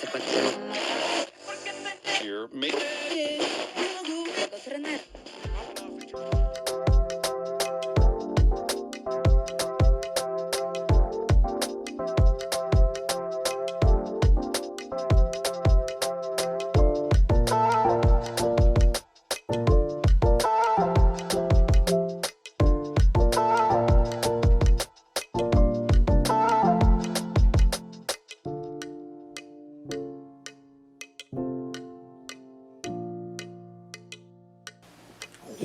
Here, make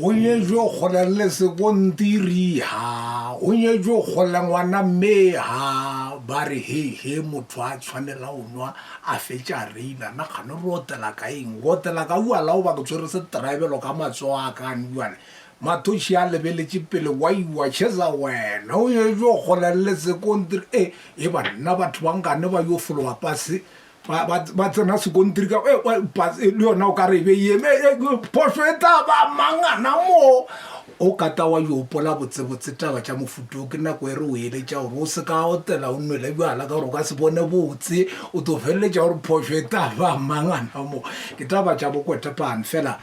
o nyetšwe kgola le sekontiri ha o nyetšwe kgola ngwana mme ha ba re he motho a tshwanela o nwa a fetša reila na kgane re otela ka eng go otela ka bua lao ba ke tshwere setraebelo ka matsogo a kane buane mathoši a lebeletše pele wa iwa tšhesa wena o nyetšwe kgola le sekontiri e banna batho bankane ba yo fologa pase ba tsena sekontiri ka le yona o ka re beeme phoso e taba mangana mo o kata wa yo pola botsebotse taba tša mofuto ke nako e re o eletša gore o se ka otela o nwele bjala ka gore o ka se bone botse o to feleletša gore phoso e taba mangana mo ke taba tša bokwetepane fela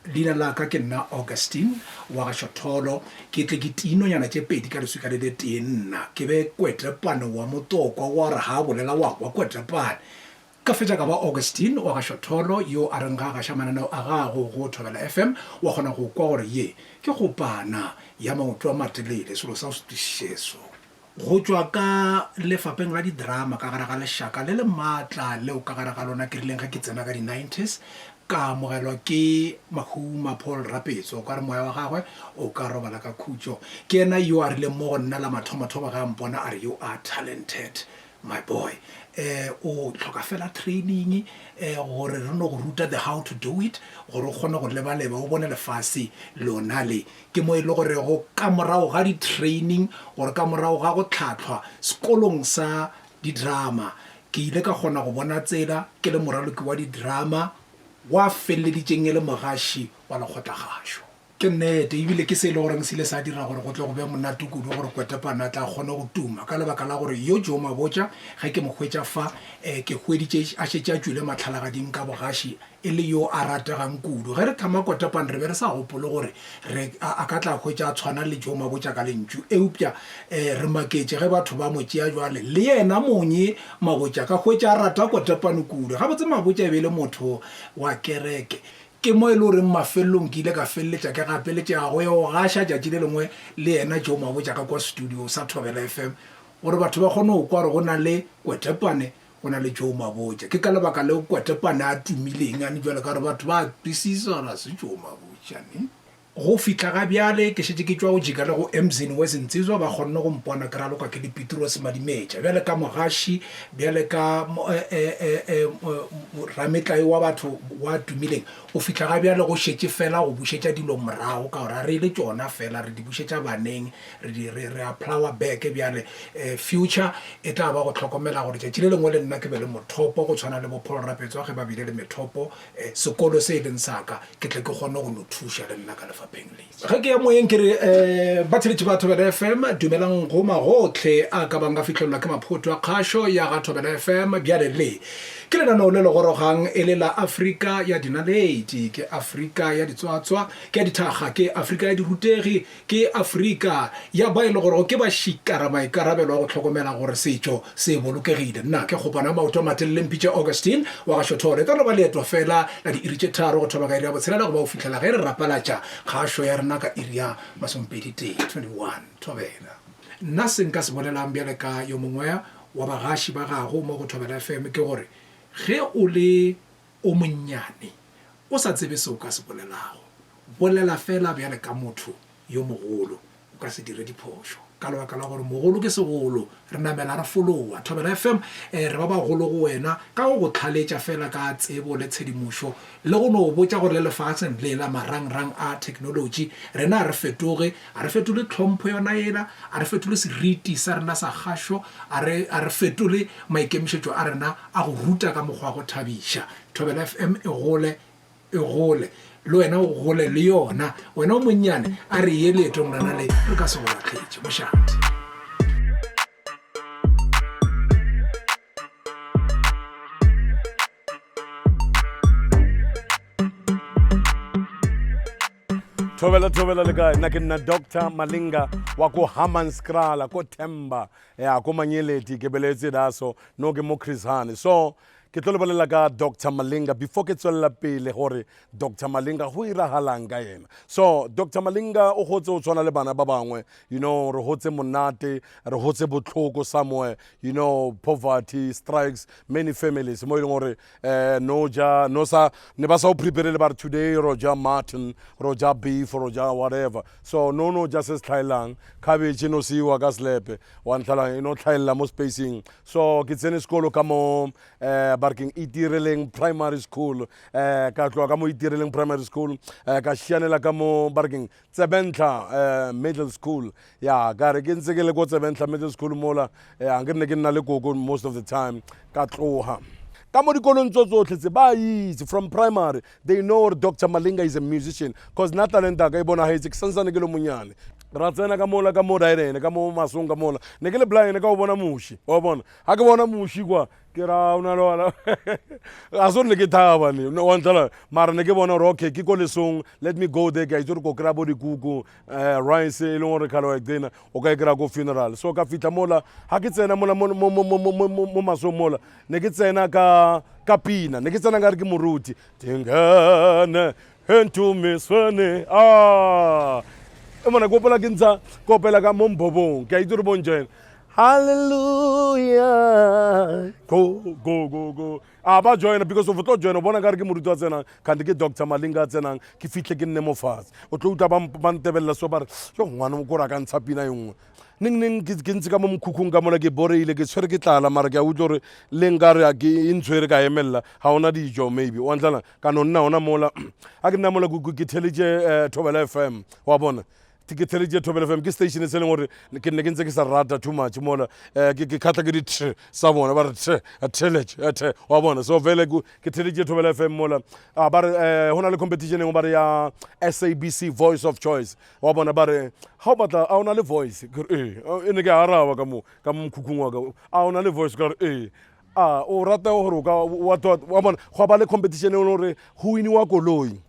leina la ka ke nna Augustine wa ga Shotholo ke tle ke tinonyana tše pedi ka leswika le le tee nna ke be kwetepane wa motokwa wa re ha bolela wa kwetepane ka fetša ka ba Augustine wa ga Shotholo yo a reng ga gaša mananeo a gago go Thobela FM wa kgona go kwa gore ye ke kgopana ya maoto a matelele selo sa setwišeso go tšwa ka lefapeng la didrama ka gare ga lešaka le le maatla leo ka gare ga lona ke rileng ga ke tsena ka di-90s ka amogelwa ke Mahuma Paul Rapetso o ka re moya wa gagwe o ka robala ka khutšo ke ena yo a rile mo go nna la mathomathoba ga mpona a re you are talented my boy o tlhoka fela training gore re no go ruta the how to do it gore o kgone go lebaleba o bone lefase lona le ke mo e le gore go ka morago ga di-training gore ka morago ga go tlhatlhwa sekolong sa didrama ke ile ka kgona go bona tsela ke le moraloki wa didrama wa feleleditšeng e le mogaši wa lekgotlagašo ke nnete ebile ke se e le goreng se ile sa dira gore go tle go be monate kudu gore kwetepane a tla kgone go tuma ka lebaka la gore yo jo mabotša ga ke mo hwetša fa ke hweditše a šetše a tšwile matlhalagading ka bogaši e le yo a rategang kudu ge re thama kwetepane re be re sa gopole gore a ka tla hwetša a tshwana le jo mabotša ka lentšu eupša re maketše ge batho ba mo tšea jwale le yena monye mabotša ka hwetša a rata kwetepane kudu ga botse mabotša e be le motho wa kereke ke mo e le gore mafelelong ke ile ka feleletša ke gapeletše gago yo gaša tšatši le lengwe le yena jo mabotša ka kwa studio sa Thobela FM gore batho ba kgone go kwa gore go na le kwetepane go na le jo mabotša ke ka lebaka le kwetepane a tumileng ane jale ka gore batho ba twisisa ra se jo mabotšane go fitlha ga bjale ke šetse ke tšwa go jika le go Emzini Wesentsizwa ba kgonne go mpona ke raloka ke Dipetrus Madimetša bjale ka mogaši bjale ka rametlai wa batho wa tumileng go fitlha ga bjale go šetse fela go bušetša dilo morago ka gore re ile tšona fela re di bušetša baneng re apply back bjale future e tla ba go tlhokomela gore tšatši le lengwe le nna ke be le mothopo go tshwana le bo Paul Rapetso ge ba bile le methopo sekolo se e leng saka ke tle ke kgone go no thuša le nna ka lefapeng le ge ke ya moyeng ke re ba tsheletše ba Thobela FM dumelang go magotlhe a ka bang ka fitlhelelwa ke maphoto a kgašo ya ga Thobela FM bjale le ke lenaneo le le gorogang e le la Afrika ya dinaledi ke Afrika ya ditswatswa ke ya dithaga ke Afrika ya dirutegi ke Afrika ya ba e le gore ke ba šikara maikarabelo a go tlhokomela gore setšo se bolokegile nna ke kgopana maoto a matelele mpitše Augustine wa ga Shotholo ka ba leeto fela la di iri tše tharo go thoba ka iri ya botshelela go ba o fitlhela ge re rapalatša kgašo ya rena ka iri ya 21 Thobela nna se nka se bolelang bjale ka yo mongwe wa bagaši ba gago mo go Thobela FM ke gore ge o le o monnyane o sa tsebe se o ka se bolelago bolela fela bjale ka motho yo mogolo o ka se dire diphošo ka lebaka la gore mogolo ke segolo re namela re followa Thobela FM re ba bagolo go wena ka go tlhaletša fela ka tsebo le tshedimošo le go no botša gore le lefatsheng le la marangrang a technology rena re fetoge a re fetole tlhompho yona ela a re fetole seriti sa rena sa kgašo a re fetole maikemišetšo a rena a go ruta ka mokgwa go thabiša Thobela FM e gole le wena o gole le yona wena o monnyane a re ye leetong rena le re ka se go latlhetše mošate thobela le kae nna ke nna Dr. Malinga wa ko Hammanskraal ko Themba ya ko Manyeleti ke beletse daso no ke mo Chris Hani so ke tlo le bolela ka Dr. Malinga before ke tswela pele gore Dr. Malinga go iragalang ka yena so Dr. Malinga o gotse o tswana le bana ba bangwe you know re hotse monate re hotse botlhoko somewhere you know poverty strikes many families mo ileng gore no sa ne ba sa o prepare le ba today roja mutton roja beef roja whatever so no just as tlhailang cabbage no siwa ka slepe wa ntlhala no tlhaela mo spacing so ke tsene sekolo ka mo barking itireleng primary school ka tloa ka mo itireleng primary school ka shianela ka mo barking Tsebentla middle school ya ka re ke ntse ke le go Tsebentla middle school mola angene ke nna le koko most of the time ka tloha ka mo dikolong tsotlhe tse ba itse from primary they know Dr. Malinga is a musician cause na talenta ka ibona haitse ke sansane ke lo monyane ra tsena ka mola ka mo dairene ka mo masong ka mola ne ke le blind ka o bona mushi wa bona ha ke bona mushi kwa ke ra una lola a so ne ke thaba ne wa ntla mara ne ke bona gore okay ke ko lesong let me go there guys go kra bo dikuku rice e leng gore khalo ek dena o ka kra go funeral so ka fitla mola ha ke tsena mola mo masong mola ne ke tsena ka pina ne ke tsena ga re ke moruti tingana hentu miswane emana kopela ke ntsha kopela ka mo mbobong ke a itse re bonjene hallelujah go ba join because of to join bona ka re ke moruti wa tsenang kanti ke Dr. Malinga tsenang ke fihle ke nne mo fatshe o tlo uta ba ntebella so ba re yo ngwana mo kora ka ntsha pina yengwe ning ke ntse ka mo mokhukhung ka mola ke boreile ke tshwere ke tlala mara ke a utlwa gore le nka re ke intshwere ka emella ha ona dijo maybe wa ntlana ka no nna ona mola a ke nna mola ke theleditše Thobela FM wa bona ke theleditše Thobela FM ke station se leng gore ke nne ke ntse ke sa rata too much mola ke khatla ke di sa bona ba re theletše wa bona so vele ke theleditše Thobela FM mola ba re ho na le competition engwe ba re ya SABC Voice of Choice wa bona ba re ha o batla a ona le voice e ne ke araba ka mo mokhukhung wa ka a ona le voice ka re o rata gore wa bona go ba le competition engwe gore ho winiwa koloi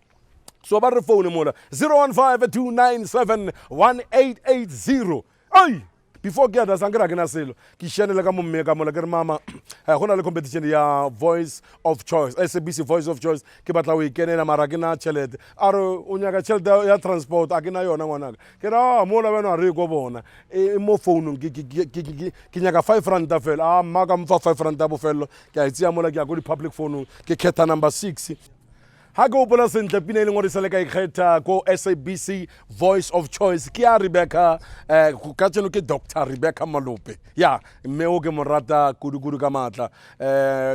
so ba re phone mola 015-297-1880 ai before ke ada sangera ke na selo ke shenela ka momme ka mola ke re mama go na le competition ya Voice of Choice SABC Voice of Choice ke batla o ikenela mara ke na tšhelete a re o nyaka tšhelete ya transport a ke na yona ngwanaka ke ra mola bana re go bona mo phone ke nyaka 5 rand fela mma ka mfa 5 rand bo fela ke a itse mola ke ya go di public phone ke khetha number 6 ha ke opola sentle pina e leng gore sa le ka ikgetha ko SABC Voice of Choice ke ya Rebecca ka tseno ke Dr. Rebecca Malope ya mme o ke mo rata kudu ka matla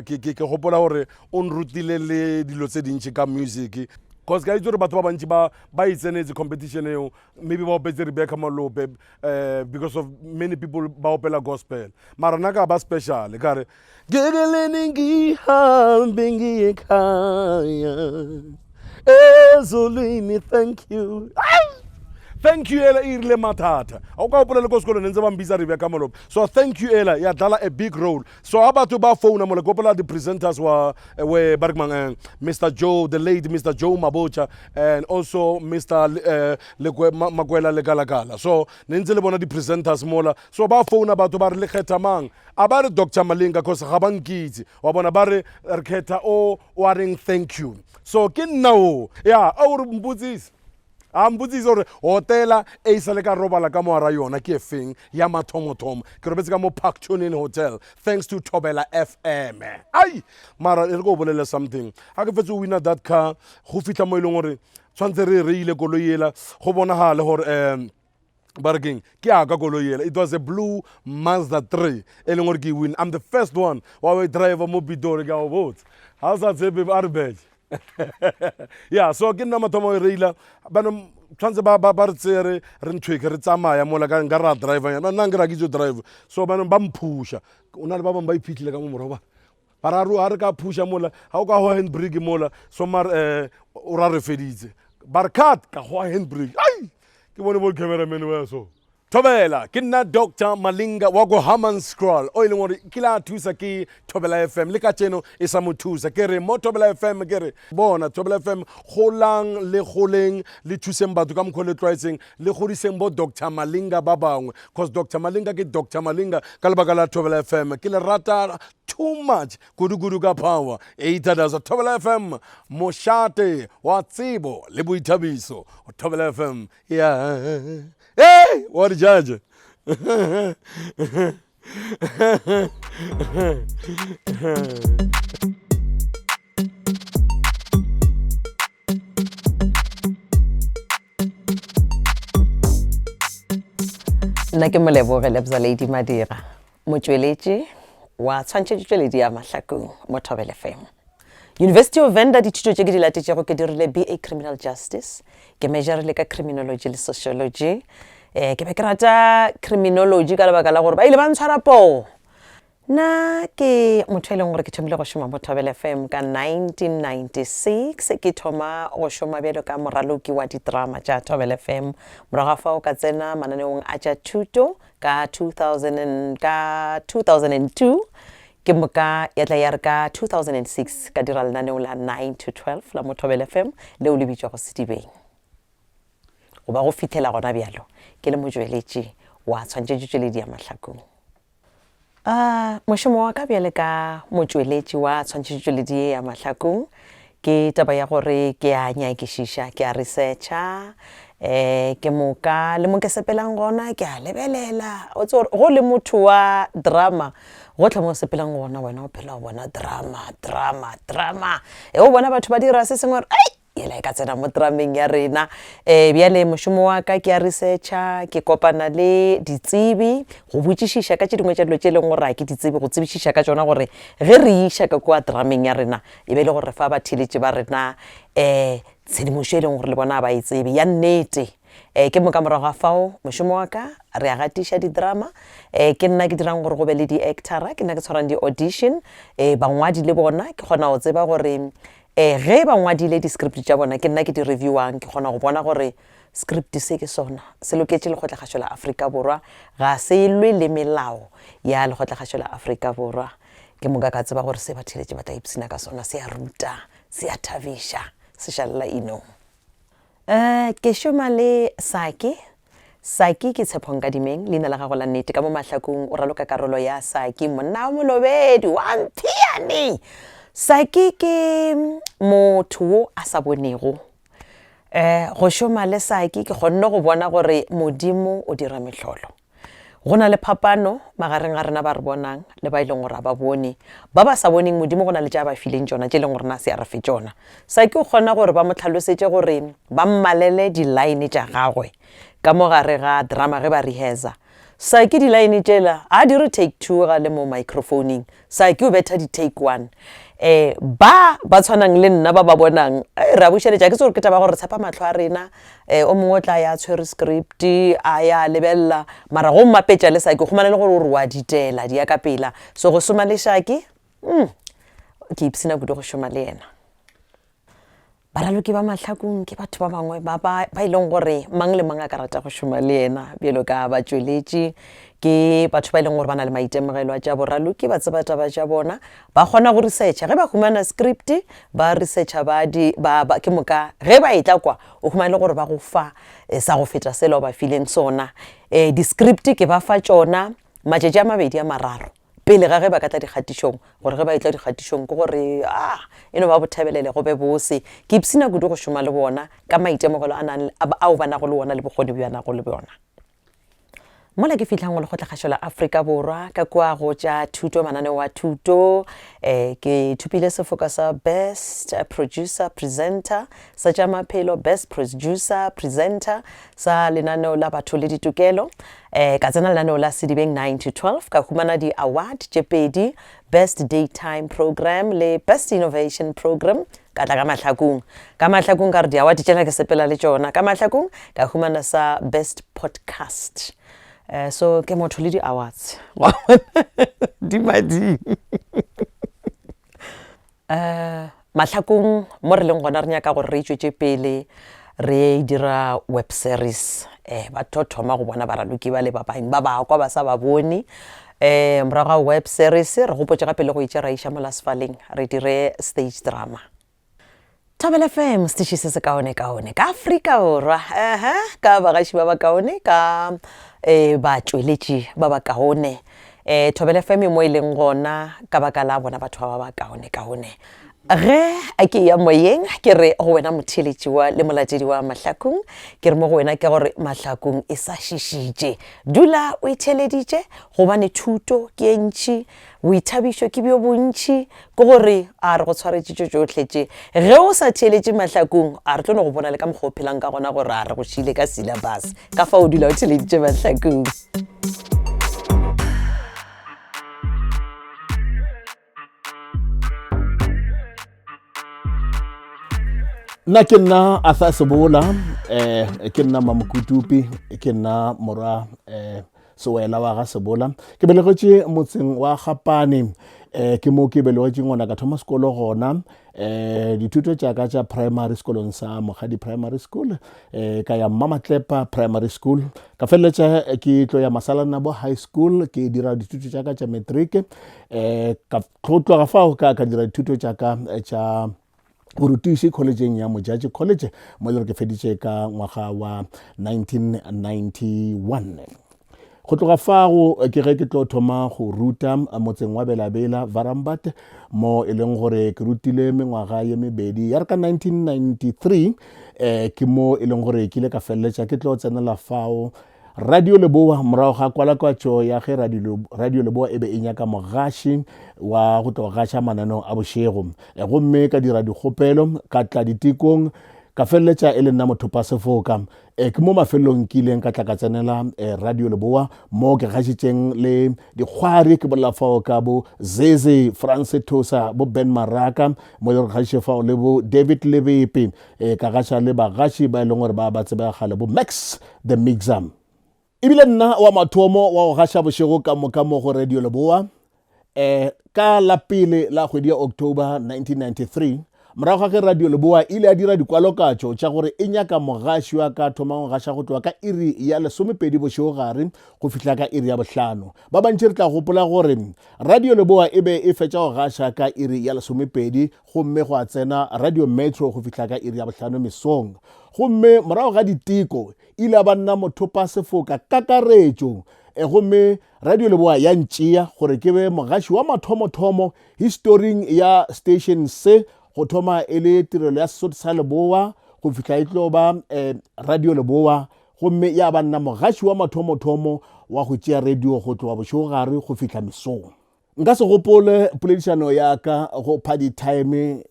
ke gopola gore o nrutile le dilo tse dintsi ka music cause ka itse gore batho ba bantsi ba itsenetse competition eo maybe ba opetse Rebecca Malope because of many people ba opela gospel mara nna ka ba special ka re gegeleni ngihambe ngiyekhaya ezulwini thank you thank you ela irile mathata o ka opola le ko sekolo ntse ba mbitsa Rebecca Malope so thank you ela ya dlala a big role so abatho ba phone mo le kopola the presenters wa we Bergman Mr. Joe the late Mr. Joe Mabocha and also Mr. Makwela Legalagala so ntse le bona di presenters mola so ba phone abatho ba re le kgetha mang a ba re Dr. Malinga cause ga ba nkitse wa bona ba re khetha o warning thank you so ke nna o ya o re mbutsisi mbutsise gore hotela e isale ka robala ka moara yona ke efeng ya mathomo ke robetse ka mo Park Tunin Hotel thanks to Thobela FM ai mara e re go bolela something ha ke fetse o wina that car go fitla mo ileng gore tshwantse re ile koloi ela go bonagale gore barking ke aka koloi ela it was a blue Mazda 3 e leng gore ke win I'm the first one wa we driver mo Bidori ka o botse ha sa tsebe ba re beje yeah so ke nna mathomo e reila bana tshwantse ba re tsere re ntshweke re tsamaya mola ka nka ra driver ya nna nka ra ke drive so bana ba mphusha o na le ba bang ba iphitlhile ka mo moroba ba ra re ka phusha mola ha o ka ho handbrake mola so mar o ra re feditse ba re cut ka ho handbrake ai ke bone mo cameraman wa so Thobela ke nna Dr. Malinga wa go Hammanskraal o ileng gore ke la thusa ke Thobela FM le ka tseno e sa mo thusa ke re mo Thobela FM ke re bona Thobela FM golang le goleng le thuseng batho ka mokgwa le tlwaetseng le godiseng bo Dr. Malinga ba bangwe cause Dr. Malinga ke Dr. Malinga ka lebaka la Thobela FM ke le rata too much kudu ka power eitadaza Thobela FM moshate wa tsebo le boithabiso Thobela FM yeah. Hey, what a judge. Nna ke Moleboge Lebza Lady Madira, motsweletši wa tshwantšhetšweledi ya Mahlakong mo Thobela FM. University of Venda dithuto tše ke di latetšego ke dirile BA Criminal Justice, ke majorile ka Criminology le Sociology. Ke be ke rata Criminology ka lebaka la gore ba ile ba ntshwara poo. Nna ke motho e leng gore ke thomile go šoma mo Thobela FM ka 1996 ke thoma go šoma bjalo ka moraloki wa didrama tša Thobela FM morago ga fao ka tsena mananeong a tša thuto ka 2002 ke moka ya tla ya re ka 2006 ka dira lenaneo la 9 to 12 la mo Thobela FM leo le bitšwa go Sedibeng go ba go fitlhela gona bjalo ke le motsweletši wa tshwantšhetšweledi ya Mahlakong. Mošomo wa ka bjale ka motsweletši wa tshwantšhetšweledi ya Mahlakong ke taba ya gore ke a nyakišiša ke a researcha ke moka le mo ke sepelang gona ke a lebelela go le motho wa drama go tla mo sepelang gona wena o phela o bona drama o bona batho ba dira se sengwe ai yela ka tsena mo drameng ya rena bjale mošomo wa ka ke a researcha ke kopana le ditsebi go botšišiša ka tše dingwe tša dilo tše e leng gore ke ditsebi go tsebišiša ka tšona gore ge re iša ka kua drameng ya rena e be le gore fa batheletše ba rena tshedimošo e leng gore le bona ba e tsebe ya nnete ke moka morago ga fao mošomo wa ka re a gatiša didrama ke nna ke dirang gore go be le di-actora ke nna ke tshwarang di-audition bangwadi le bona ke kgona go tseba gore ge ba ngwadile di-script tša bona ke nna ke di-reviewang ke kgona go bona gore script se ke sona se loketše lekgotlakgašo la Afrika Borwa ga se lwe le melao ya lekgotlakgašo la Afrika Borwa ke moka ka tseba gore se batheletše ba tla ipsina ka sona se a ruta se a thabiša se šalela inong ke šoma le Saki ke Tshepong Kadimeng leina la gago la nnete ka mo Mahlakong o raloka karolo ya Saki monna wa Molobedi wa Mphiane. Saki ke motho wo a sa bonego go šoma le Saki ke kgonne go bona gore Modimo o dira mehlolo go na le phapano magareng ga rena ba re bonang le ba ileng gore ba bone ba ba sa boneng Modimo go na le tša ba fileng tšona tše leng gore na se a re fe tšona Saki o kgona gore ba mo tlhalosetše gore ba mmalele di-line tša gagwe ka mo gare ga drama ge ba rehearsa Saki di-line tšela a di re take 2 ga le mo microphoning Saki o betha di-take 1 ba tshwanang le nna ba ba bonang re a bušeletša ke tsore ke taba gore tshepa matlho a rena o mongwe o tla ya tshwere script a ya lebelela mara go mmapetša le Saki go khumana le gore o re wa ditela di ya ka pela so go šoma le Saki ke ipsina kudu go šoma le yena baraloki ba Mahlakong ke batho ba bangwe ba ileng gore mang le mang a ka rata go šoma le yena bjalo ka batsweletši ke batho ba ileng gore ba na le maitemogelo a tša boraloki ba tseba taba tša bona ba kgona go researcha ge ba humana script ba researcha ke moka ge ba etla kwa o humana le gore ba go fa sa go feta selo ba fileng sona di-script ke ba fa tšona matšatši a mabedi a mararo pele ga ge ba ka tla dikgatišong gore ge ba etla dikgatišong ke gore eno ba bothebelele go be bose ke ipsina kudu go šoma le bona ka maitemogelo ao ba nago le bona le bokgoni bja nago le bona mola ke fitlhang go lekgotlakgašo la Afrika Borwa ka kwa go tša thuto mananeo wa thuto ke thupile sefoka sa best producer presenter sa tša maphelo best producer presenter sa lenaneo la batho le ditokelo ka tsena lenaneo la Sedibeng 9 to 12 ka humana di-award tše pedi best daytime program le best innovation program ka tla ka Mahlakong ka re di-award tšena ke sepela le tšona ka Mahlakong ka humana sa best podcast so ke motho le di-awards di madi Mahlakong mo re leng gona re nyaka gore re itšwetše pele re dira web series ba thoma go bona baraloki ba le ba bang ba ba kwa ba sa ba bone morago ga web series re gopotse gape le go itse ra iša mo lasfaleng re dire stage drama. Thobela FM setiši se se kaone ka Afrika Borwa ka bagaši ba ba kaone ka batšweletši ba ba kaone Thobela FM mo e leng gona ka baka la bona batho ba ba kaone ge a ke ya moyeng ke re go wena motheletši wa le molatedi wa Mahlakong ke re mo go wena ke gore Mahlakong e sa šišitše dula o itheleditše gobane thuto ke e ntši boithabišo ke bjo bontši ke gore a re go tshwaretšitšo tšotlhetše ge o sa theletše Mahlakong a re tlo no go bona le ka mokgwa o phelang ka gona gore a re go šile ka syllabus ka fa o dula o theleditše Mahlakong. Nna ke nna Arthur Sebola ke nna Mamokutupi ke nna morwa Sewela wa ga Sebola ke belegetše motseng wa Gapane ke mo ke belegetše ngwana ka thoma sekolo gona dithuto tša ka tša primary sekolong sa Mogadi Primary School ka ya Mamatlepa Primary School ka feleletša ke tlo ya Masalanabo High School ke dira dithuto tša ka tša matric ka tloga fao ka dira dithuto tša ka tša borutiši collegeng ya Mojaji College mo le re ke feditše ka ngwaga wa 1991 go tloga fago ke ge ke tlo thoma go ruta motseng wa Belabela Varambat mo e leng gore ke rutile mengwaga ye mebedi ya re ka 1993 ke mo e leng gore ke ile ka feleletša ke tlo tsenela fao Radio Leboa morago ga kwalakwatšo ya ge Radio Leboa e be e nyaka mogaši wa go tlo gaša mananeo a bošego gomme ka dira dikgopelo ka tla ditikong ka feleletša e le nna Mothopa Sefoka ke mo mafelong ke ileng ka tla ka tsenela Radio Leboa mo ke gašitšeng le dikgwari ke bolela fao ka bo Zeze France Tosa bo Ben Maraka mo le re gašiše fao le bo David Lebepe ka gaša le bagaši ba e leng gore ba tsebagale bo Max the Mixer ebile nna wa mathomo wa go gaša bošego ka mo go Radio Leboa ka la pele la kgwedi ya October 1993 morago ga ge Radio Leboa ile a dira dikwalokatšo tša gore e nyaka mogaši wa ka thoma go gaša go tloga ka iri ya 12 bošego gare go fihla ka iri ya 5 ba bantši re tla gopola gore Radio Leboa e be e fetša go gaša ka iri ya 12 gomme go a tsena Radio Metro go fihla ka iri ya 5 mesong gomme morago ga diteko ile ba nna Mothopa Sefoka kakaretšo gomme Radio Leboa ya ntšea gore ke be mogaši wa mathomo historing ya station se go thoma e le tirelo ya Sesotho sa Leboa go fihla e tlo ba Radio Leboa gomme ya ba nna mogaši wa mathomo wa go tšea radio go tloga bošego gare go fihla mesong. Nka se gopole poledišano ya ka go party time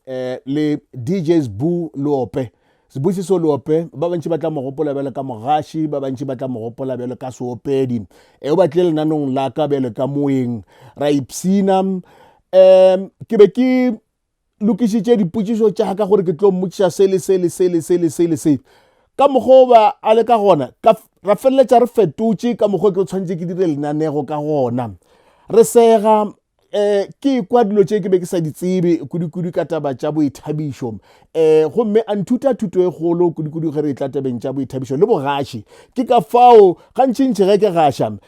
le DJs Boo Lope Sibusiso Lope ba bantši ba tla mo gopola bjale ka mogaši ba bantši ba tla mo gopola bjale ka seopedi o batlile lenanong la ka bjale ka moeng ra ipsina ke be ke lokišitše dipotšišo tša ka gore ke tlo mmotšiša sele ka mokgwa a le ka gona ra feleletša re fetotše ka mokgwa ke tshwanetse ke dire lenanego ka gona re sega ke kwa dilo tše ke be ke sa di tsebe kudu ka taba tša boithabišo gomme a nthuta thuto e kgolo kudu ge re tla tabeng tša boithabišo le bogaši ke ka fao gantšintši ge ke gaša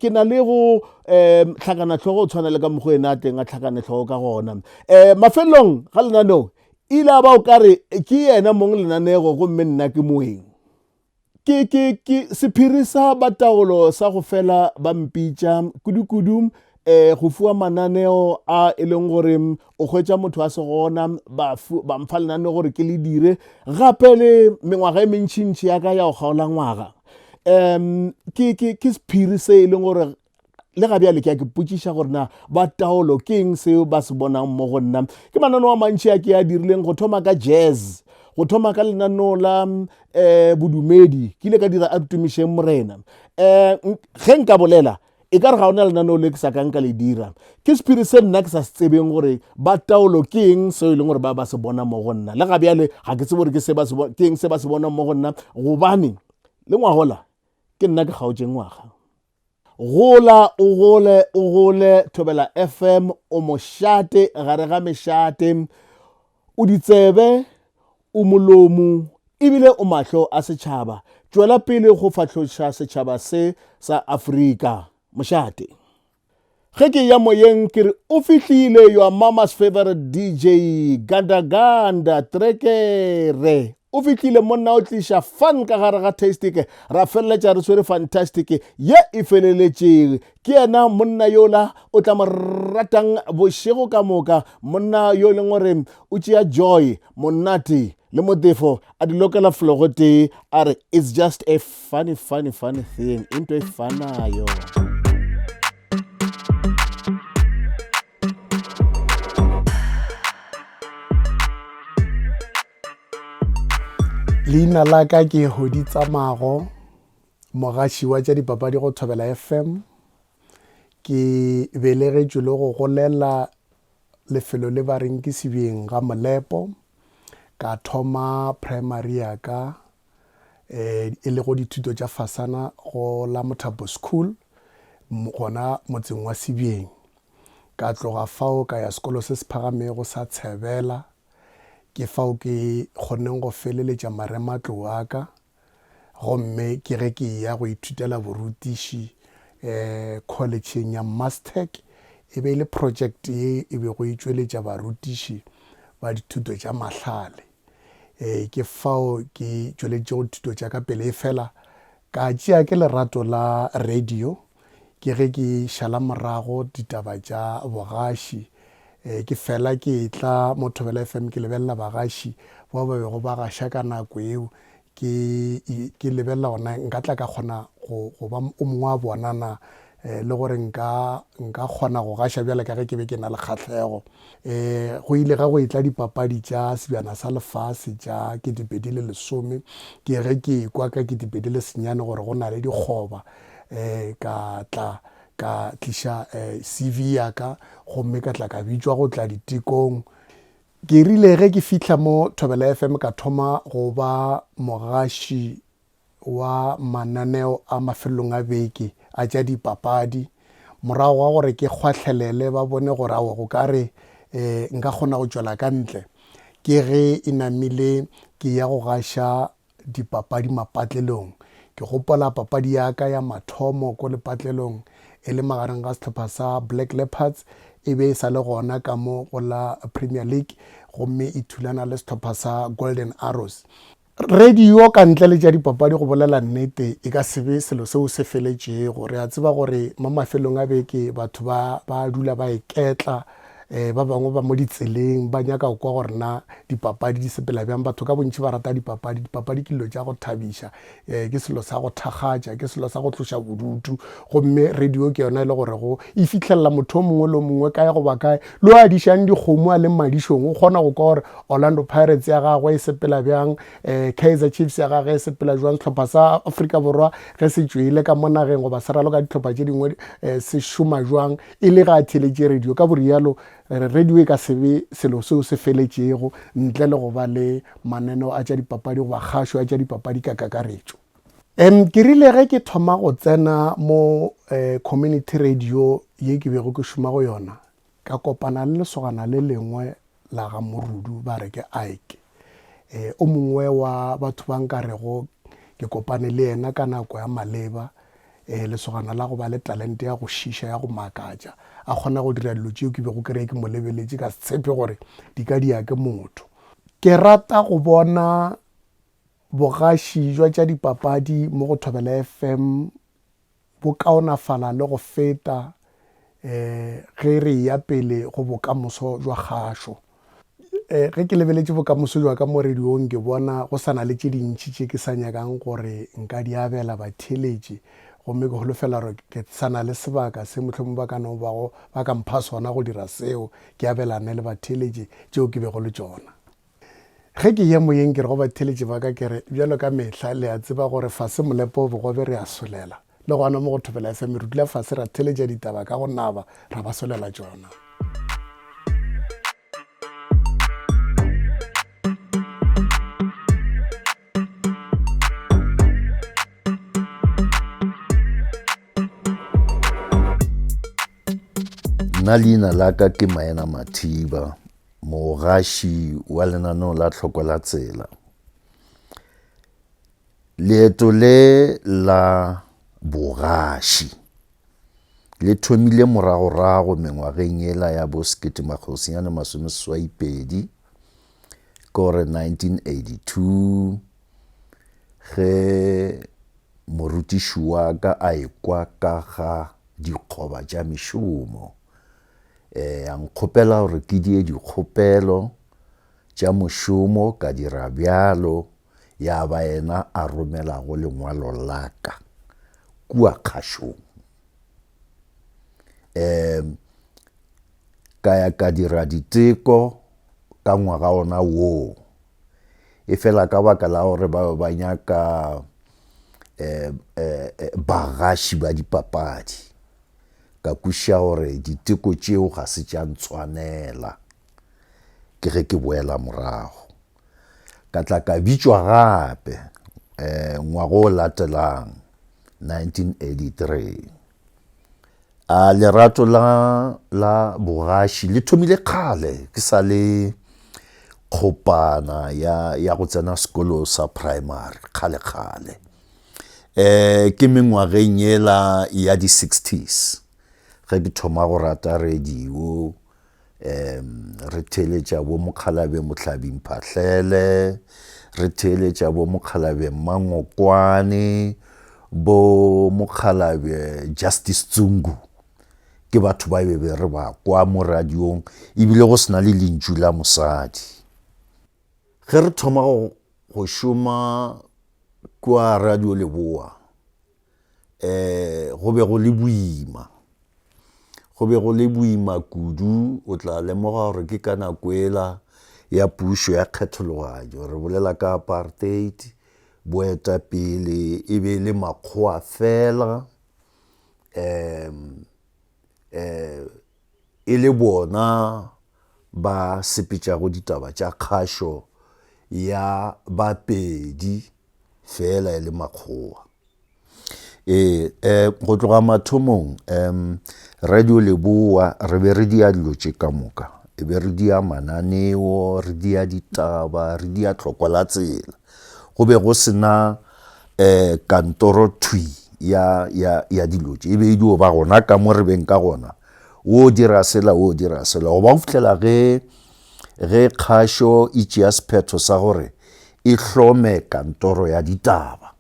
ke na le go tlhakanatlhogo o tshwana le ka mokgwa ena a teng a tlhakanatlhogo ka gona mafelong ga lenaneo ile a ba o kare ke yena mong lenanego gomme nna ke moeng ke sephiri sa bataolo sa go fela ba mpitša kudu go fiwa mananeo a e leng gore o hwetša motho a se gona ba mfa lenaneo gore ke le dire gape le mengwaga e mentšintši ya ka ya go kgaola ngwaga ke sephiri se e leng gore le ga bjale ke a ke potšiša gore na bataolo ke eng seo ba se bonang mo go nna ke mananeo a mantši a ke a dirileng go thoma ka jazz go thoma ka lenaneo la bodumedi ke ile ka dira a Tumišeng Morena ge nka bolela e ka re ga ona lenaneo le ke sa ka nka le dira ke sephiri se nna ke sa se tsebeng gore bataolo ke eng seo e leng gore ba se bona mo go nna le ga bjale ga ke tsebe gore ke eng se ba se bona mo go nna gobane le ngwagola ke nna ke kgaotšeng ngwaga gola o gole Thobela FM o mošate gare ga mešate o ditsebe o molomo ebile o mahlo a setšhaba. Tšwela pele go fatlhoša setšhaba se sa Afrika. Mošate. Ge ke ya moyeng ke re o fihlile your mama's favorite DJ Ganda Trekere. O fihlile monna o tliša fan ka gare ga Tastic. Ra feleletša re swere fantastic ye e feleletše ke yena monna yola o tla mo ratang bošego ka moka, monna yo leng gore o tšea joy monate le modefo a di lokela flogote a re it's just a funny thing into e fanayo. Leina la ka ke Hodi Tsamago, mogaši wa tša dipapadi go Thobela FM. Ke belegetšwe le go golela lefelo le ba reng ke Sebjeng ga Molepo. Ka thoma primary ya ka e le go dithuto tša fasana go la Mothapo School gona motseng wa Sebjeng. Ka tloga fao ka ya sekolo se se phagamego sa Tshebela. Ke fao ke kgonneng go feleletša marematlo a ka gomme ke ge ke ya go ithutela borutiši collegeng ya Mastec. E be le project ye e be go itšweletša barutiši ba dithuto tša mahlale. Ke fao ke tšweletše go dithuto tša ka pele e fela ka tšea ke lerato la radio ke ge ke šala morago ditaba tša bogaši. Ke fela ke tla mo Thobela FM ke lebelela bagaši bao ba bego ba gaša ka nako eo ke lebelela gona nka tla ka kgona go ba o mongwe wa bonana le gore nka kgona go gaša bjale ka ge ke be ke na le kgahlego. Go ile ga go etla dipapadi tša Sebjana sa Lefase tša 2010 ke ge ke kwa ka 2009 gore go na le dikgoba ka tla ka tliša CV ya ka gomme ka tla ka bitšwa go tla ditekong. Ke rile ge ke fihla mo Thobela FM ka thoma go ba mogaši wa mananeo a mafelong a beke a tša dipapadi morago wa gore ke kgwahlelele ba bone gore awa go ka re nka kgona go tšwela ka ntle ke ge e namile ke ya go gaša dipapadi mapatlelong. Ke gopola papadi ya ka ya mathomo ko lepatlelong e le magareng ga sehlopha sa Black Leopards e be e sa le gona ka mo go la Premier League gomme e thulana le sehlopha sa Golden Arrows. Radio ka ntle le tša dipapadi go bolela nnete e ka sebe selo seo se feletšego. Re a tseba gore mo mafelong a beke batho ba dula ba eketla ba bangwe ba mo ditseleng ba nyaka kwa gore na dipapadi di sepela bjang. Batho ka bontši ba rata dipapadi ke dilo tša go thabiša ke selo sa go thakgatša ke selo sa go tloša bodutu gomme radio ke yona e le gore go e fitlhelela motho o mongwe le mongwe kae go ba kae le o a dišang dikgomo a le madišong o kgona go kwa gore Orlando Pirates ya gagwe e sepela bjang Kaizer Chiefs ya gagwe e sepela jwang sehlopha sa Afrika Borwa ge se tšwele ka mo nageng goba se raloka dihlopha tše dingwe se šoma jwang e le ga a theletše radio ka borialo radio e ka sebe selo seo se feletšego ntle le go ba le mananeo a tša dipapadi go ba kgašo a tša dipapadi ka kakaretšo. Ke rile ge ke thoma go tsena mo community radio ye ke bego ke šoma go yona ka kopana le lesogana le lengwe la ga Morudu ba re ke Ike. O mongwe wa batho ba nkarego ke kopane le yena ka nako ya maleba lesogana la go ba le talente ya go šiša ya go makatša a kgona go dira dilo tšeo ke be go kry-e ke mo lebeletše ka tshepe gore di ka dia ke motho. Ke rata go bona bogaši jwa tša dipapadi mo go Thobela FM bo kaonafala le go feta ge re ya pele go bokamoso jwa kgašo. Ge ke lebeletše bokamoso jwa ka mo radiong ke bona go sana le tše dintšhi tše ke sa nyakang gore nka di abela batheletše gomme ke holofela gore ke sana le sebaka se mohlomong ba ka no bago ba ka mpha sona go dira seo ke abelane le batheletše tšeo ke bego le tšona. Ge ke ye moyeng ke re go batheletše ba ka ke re bjalo ka mehla le a tseba gore fase Molepo bogobe re a solela le gona mo go Thobela FM re dula fase ra theletša ditaba ka go naba ra ba solela tšona. Nna leina la ka ke Maena Mathiba mogaši wa lenaneo la tlhoko la tsela. Leeto le la bogaši le thomile morago mengwageng ela ya bo 1920 kore 1982 ge morutiši wa ka a ekwa ka ga dikgoba tša mešomo. A nkgopela gore ke die dikgopelo tša mošomo ka dira bjalo, ya ba yena a romelago lengwalo la ka kua kgašong. Ka ya ka dira diteko ka ngwaga ona woo, e fela ka baka la gore ba nyaka bagaši ba dipapadi, ka kweša gore diteko tšeo ga se tša ntshwanela ke ge ke boela morago. Ka tla ka bitšwa gape ngwaga o latelang 1983. Lerato la bogaši le thomile kgale ke sa le kgopana ya go tsena sekolo sa primary kgale. Ke mengwageng ela ya di 60s ge ke thoma go rata radio, re theeletša bo Mokgalabe Mohlabing Phahlele, re theeletša bo Mokgalabe Mangokwane, bo Mokgalabe Justice Tsungu. Ke batho ba be re ba kwa mo radiong, ebile go sena le lentšu la mosadi. Ge re thoma go šoma kwa Radio Leboa, go be go le boima. Go be go le boima kudu, o tla lemoga gore ke ka nako ela ya pušo ya kgethologanyo, re bolela ka apartheid, boetapele e be le makgowa fela, e le bona ba sepetšago ditaba tša kgašo ya Bapedi fela e le makgowa. Go tloga mathomong Radio Leboa re be re dia dilo tše ka moka, e be re dia mananeo, re dia ditaba, re dia tlhoko la tsela. Go be go sena kantoro thui ya dilo tše, e be e dio ba gona ka mo re beng ka gona, o dira sela go ba go fitlhela ge kgašo e tšea sephetho sa gore e hlome kantoro ya ditaba.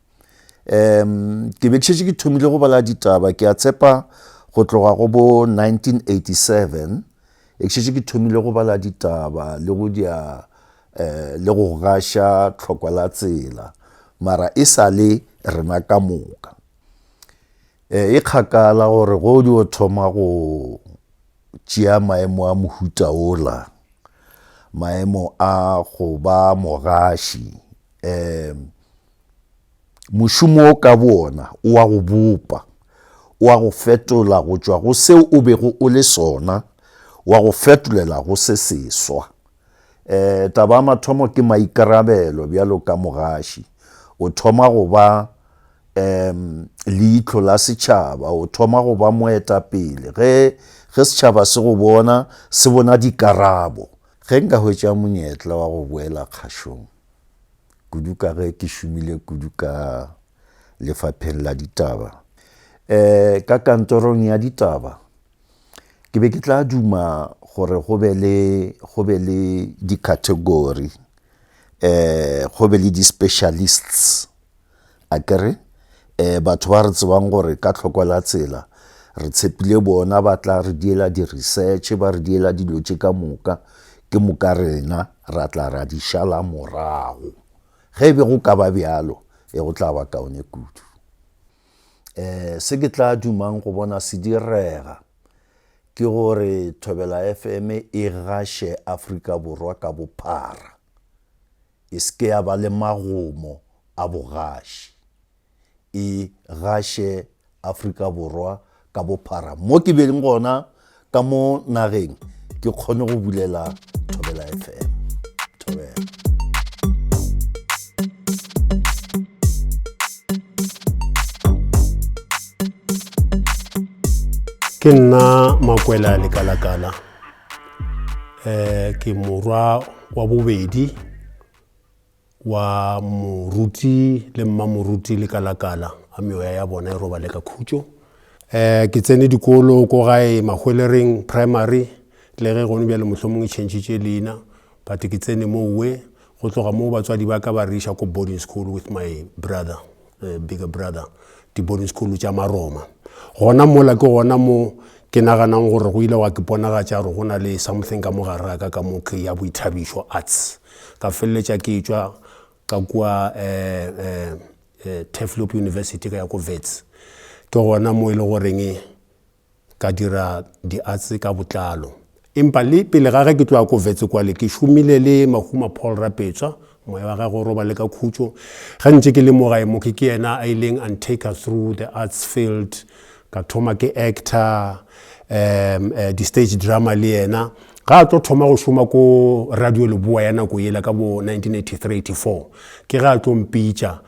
Ke be ke šetše ke thomile go bala ditaba, ke a tshepa go tloga go bo 1987 ke šetše ke thomile go bala ditaba le go gaša tlhoko la tsela, mara e sa le rena ka moka. E kgakala gore go di o thoma go tšea maemo a mohuta ola, maemo a go ba mogaši, mošomo o ka bona o a go bopa, o a go fetola go tšwa go seo o bego o le sona, o a go fetolela go se seswa. Taba mathomo ke maikarabelo bjalo ka mogaši, o thoma go ba leihlo la setšhaba, o thoma go ba moetapele. Ge setšhaba se go bona, se bona dikarabo. Ge nka hwetša monyetla wa go boela kgašong, kudu ka ge ke šomile kudu ka lefapheng la ditaba, ka kantorong ya ditaba, ke be ke tla duma gore go be le di-category, go be le di-specialists, a kere batho ba re tsebang gore ka tlhoko la tsela re tshepile bona ba tla re diela di-research, ba re diela dilo tše ka moka, ke moka rena ra tla ra di šala morago. Ge be go ka ba bjalo, go tla ba kaone kudu. Se ke tla dumang go bona se direga ke gore Thobela FM e gaše Afrika Borwa ka bophara, e se ke ya ba le magomo a bogaši, e gaše Afrika Borwa ka bophara. Mo ke beleng gona ka mo nageng, ke kgone go bulela Thobela FM. Thobela. Ke nna Makwela Lekalakala, ke morwa wa bobedi wa moruti le mmamoruti le kalakala a meoya ya bona e roba le ka khutšo. Ke tsene dikolo ko gae Mahwelereng primary le ge gone bjale mohlomong e tšhentšitše leina, but ke tsene mowe go tloga moo batswadi ba ka ba riša ko boarding school with my brother, bigger brother, di boarding school tša Maroma. Gona mola ke gona mo ke naganang gore go ile wa ke ponagatša gore go na le something ka mogare ka mo ke ya boithabišo arts. Ka feleletša ke tšwa ka kwa Teflop University ka ya ko Wits. Ke gona mo ile goreng ka dira di-arts ka botlalo. Empa le pele ga ke tloa ko Wits kwale ke šomile le Mahuma Paul Rapetswa, moya wa gagwe roba le ka khutšo. Ga ntse ke le mo gae mo ke ena a ileng and take us through the arts field, ka thoma ke actor, di stage drama le yena. Ga tlo thoma go šoma ko Radio Leboa ya nako yela ka bo 1983-84 ke ga tlo mpitša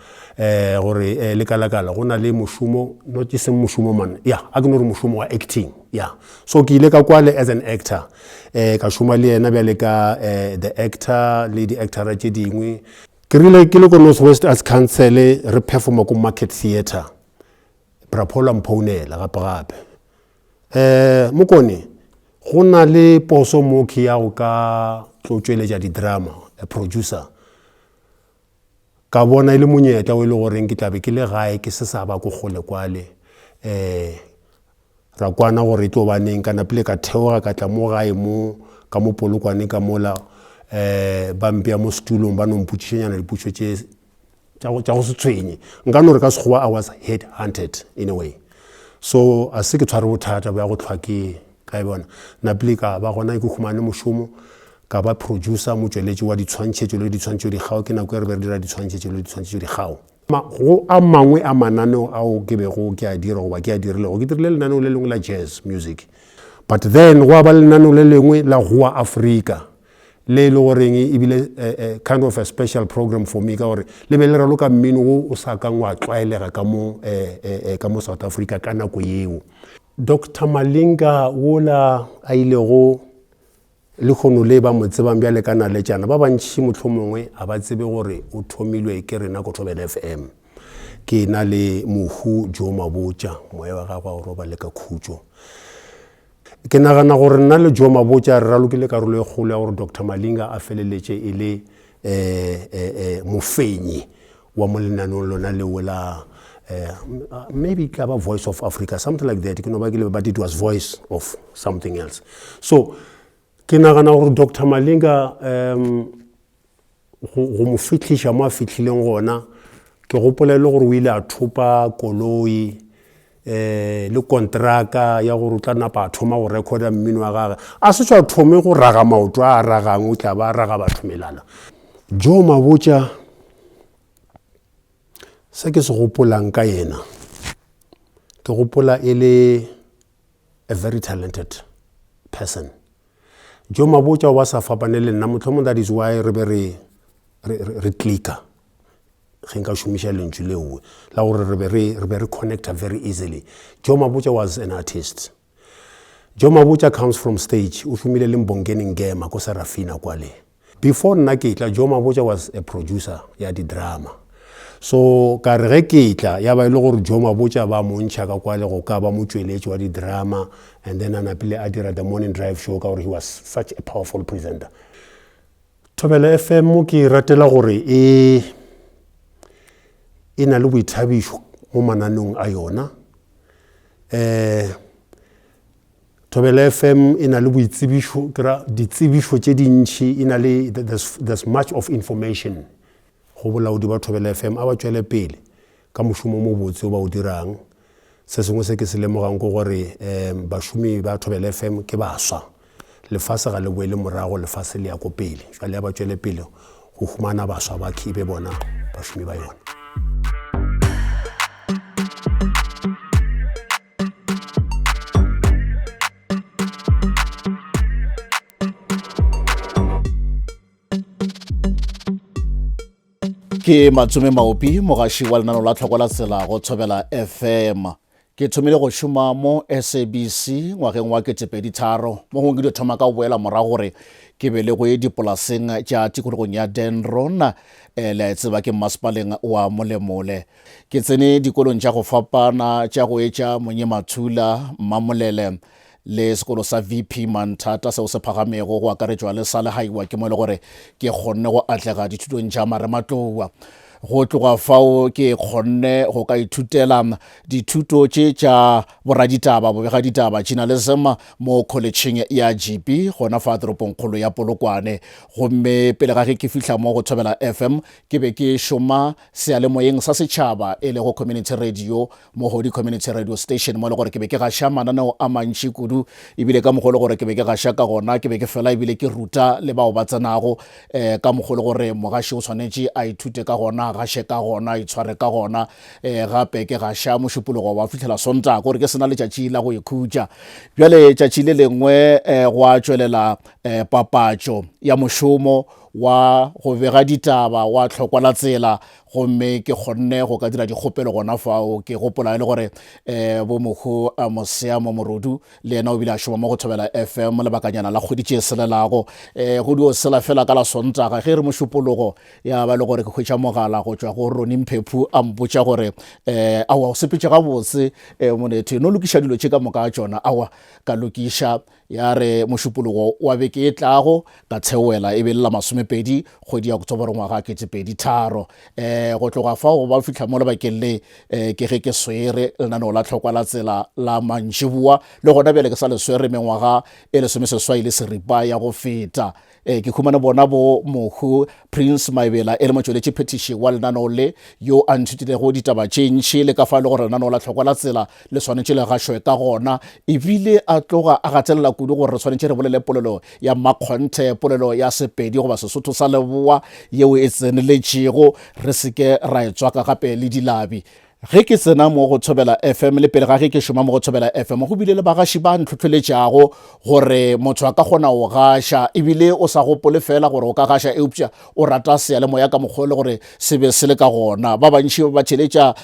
gore le kalakala go na le mošomo, not just mošomo man, yeah, a ke no re mošomo wa acting, yeah. So ke ile ka kwale as an actor, ka šoma le yena bjale ka the actor le di actora tše dingwe. Ke rile ke le ko North West Arts Council re performa ko Market Theatre, Brapola Mpounela gape. Mokone go na le poso mo ke ya go ka tlo tšweletša di-drama, a producer. Ka bona ile monyetla o ile goreng ke tlabe ke le gae ke se sa ba go gole kwale. Ra kwana gore tlo baneng kana pele ka theoga ka tla mo gae mo ka mo polokwane ka mola ba mpea mo stulong ba no mputšišenyana diputšo tša go se tshwenye. Nka no re ka sekgowa I was head hunted in a way. So a se ke tshware bothata ba go tlhwa ke ka bona na pele ka ba gona ke khumane mošomo ka ba producer motšweletši wa ditshwantšhetšo le ditshwantšhetšo di gao ke nako e re be re dira ditshwantšhetšo le ditshwantšhetšo di gao. Go a mangwe a mananeo ao ke bego ke a dira goba ke a dirilego ke dirile lenaneo le lengwe la jazz music, but then go a ba lenaneo le lengwe la Goa Africa le ile goreng e bile kind of a special program for me ka gore le be le raloka mmino o sa kang wa tlwaelega ka mo South Africa ka nako yeo. Dr. Malinga wola a ile go le khono le ba mo tsebang bjale kana le tjana ba bantši mohlomongwe a ba tsebe gore o thomilwe ke rena ko Thobela FM. Ke na le Mohu Jo Mabotja moya wa gagwe o roba le ka khutšo. Ke nagana gore nna le Jo Mabotja re ralokile karolo e kgolo ya gore Dr. Malinga a feleletše e le mofenyi wa mo lenaneong lona leo la maybe kaba Voice of Africa, something like that. But it was Voice of something else. So ke nagana gore Dr. Malinga go mo fitliša mo a fitlhileng gona ke gopola le gore o ile a thopa koloi le kontraka ya gore o tla napa a thoma go recorda mmino wa gagwe a se tswa thome go raga maoto a ragang o tla ba raga batho melala. Jo Mabotja se ke se gopolang ka yena ke gopola e le a very talented person. Jo Mabotja wa sa fapane le nna motlhomo, that is why re be re clicker ge nka šomiša lentšu leo la gore re be re connecta very easily. Jo Mabotja was an artist. Jo Mabotja comes from stage. O šomile le Mbongeni Ngema ko Sarafina kwale. Before nna ke tla Jo Mabotja was a producer ya di-drama. So ka re ge ke tla ya ba ile gore Jo Mabotja ba mo ntšha ka kwale go ka ba motšweletši wa di-drama, and then a napile a dira the morning drive show ka gore he was such a powerful presenter. Thobela FM ke ratela gore e na le boithabišo mo mananong a yona. Thobela FM e na le boitsebišo, ditsebišo tše dintši, e na le there's much of information. Go bolaodi ba Thobela FM a ba tšwele pele ka mošomo mo botse o ba o dirang. Se sengwe se ke se lemogang go gore bašomi ba Thobela FM ke baswa. Lefase ga le boele morago, lefase le ya ko pele. Jwale ya ba tšwele pele go humana baswa ba khibe bona bašomi ba yona. Ke Matsume Maopi, mogaši wa lenaneo la Tlhokola Tsela go Thobela FM. ke thomile go šoma mo SABC ngwageng wa 2003 mo gongwe ke di thoma ka boela morago gore ke be le go ye dipolaseng tša tikologong ya Denron le tseba ke masepaleng wa Molemole. Ke tsene dikolong tša go fapana tša go etša Monyemathula, Mmamolele le sekolo sa VP Manthata seo se phagamego go akaretšwa le sa lehaiwa ke mo le gore ke kgonne go atlega dithutong tša Marematlou. Go tloga fao ke kgonne go ka ithutela dithuto tša boraditaba bobegaditaba journalism mo college ya GP gona fa toropong kgolo ya Polokwane. Gomme pele ga ge ke fihla mo go Thobela FM ke be ke šoma sealemoyeng sa setšhaba e le go community radio mo Hodi community radio station mo le gore ke be ke gaša mananeo a mantši kudu ebile ka mogolo gore ke be ke gaša ka gona ke be ke fela ebile ke ruta le bao ba tsenago ka mogolo gore mogaši o tshwanetše a ithute ka gona gaše ka gona itshware ka gona gape ke gaša mošupologo wa fitlhela Sontaga gore ke sena letšatši la go ikhutša. Bjale tšatši le lengwe go a tšwelela papatšo ya mošomo wa go bega ditaba wa tlhokwa tsela gomme ke kgonne go ka dira dikgopelo gona fao. Ke gopola le gore bo mohu Mosea Momorudu le yena o bile a šoma mo go Thobela FM lebakanyana la kgwedi tše selelago go dio sela fela ka la Sontaga ge re mošupologo ya ba le gore ke hwetša mogala go tšwa go Roni Mphephu a mpotša gore awa o sepetše gabotse monetho no lokiša dilo tše ka moka tšona. Awa ka lokiša ya re mošupologo wa beke e tlago ka theoela e be le la 20 kgwedi ya Oktoboro ngwaga 2003. Go tloga fao ba fitlha mo lebakeng le ke ge ke swere lenaneo la tlhokwa la tsela la mantšiboa le gona bjale ke sa le swere mengwaga e lesomeseswai le seripa ya go feta. Ke khumane bona bo mohu Prince Maebela e le motšweletši phetiši wa lenaneo le yo a nthutilego ditaba tše ntšhi le ka fa le gore lenaneo la tlhokwa la tsela le swanetše le gašwe ka gona ebile a tloga a gatelela kudu gore re swanetše re bolele polelo ya Makgonthe, polelo ya Sepedi goba Sesotho sa Leboa yeo e tseneletšego re seke ra e tswaka gape le dilabi. Ge ke tsena mo go Thobela FM le pele ga ge ke šoma mo go Thobela FM go bile le bagaši ba ntlhotlheletšago gore motho a ka kgona go gaša ebile o sa gopole fela gore o ka gaša eupša o rata sealemoya ka mokgole gore se be se le ka gona. Ba bantši ba theletša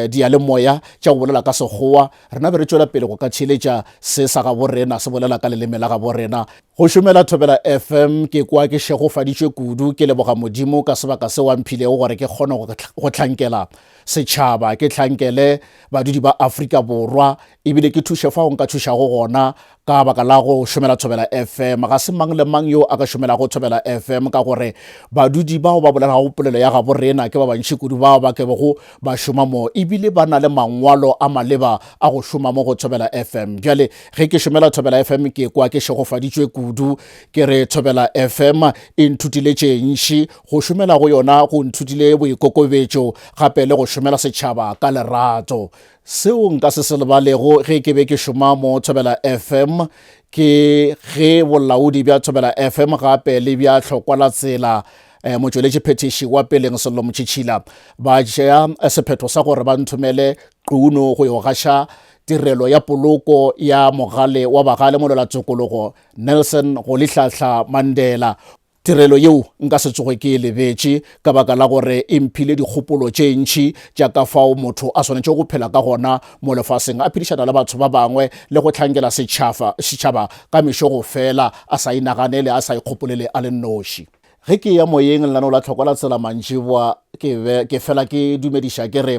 dialemoya tša go bolela ka Sekgowa rena be re tšwela pele go ka theletša se sa ga borena se bolela ka leleme la ga borena. Go šomela Thobela FM ke kwa ke šegofaditšwe kudu ke leboga Modimo ka sebaka se wa mphilego gore ke kgone go tlhankela setšhaba ke tlhankele badudi ba Afrika Borwa ebile ke thuše fao nka thušago gona ka baka la go šomela Thobela FM. Ga se mang le mang yo a ka šomela go Thobela FM ka gore badudi bao ba bolelago polelo ya ga borena ke ba bantši kudu bao ba ke bego ba šoma mo ebile ba na le mangwalo a maleba a go šoma mo go Thobela FM. Bjale ge ke šomela Thobela FM ke kwa ke šegofaditšwe kudu ke re Thobela FM e nthutile tše ntšhi go šomela go yona go nthutile boikokobetšo gape le go šomela setšhaba ka lerato. Seo nka se se lebalego ge ke be ke šoma mo Thobela FM ke ge bolaodi bja Thobela FM gape le bja tlhokwa la tsela motšweletši phetiši wa peleng Sello Motšhitšhila ba tšea sephetho sa gore ba nthomele Qunu go yo gaša tirelo ya poloko ya mogale wa bagale molela tsokologo Nelson Rolihlahla Mandela. Tirelo yeo nka se tsoge ke lebetše ka baka la gore e mphile dikgopolo tše ntšhi tša ka fao motho a swanetše go phela ka gona mo lefaseng a phedišana le batho ba bangwe le go tlhankela setšhaba ka mešogo fela a sa inaganele a sa ikgopolele a le nnoši. Ge ke ya moyeng lenaneo la tlhokwa la tsela mantšiboa ke fela ke dumediša ke re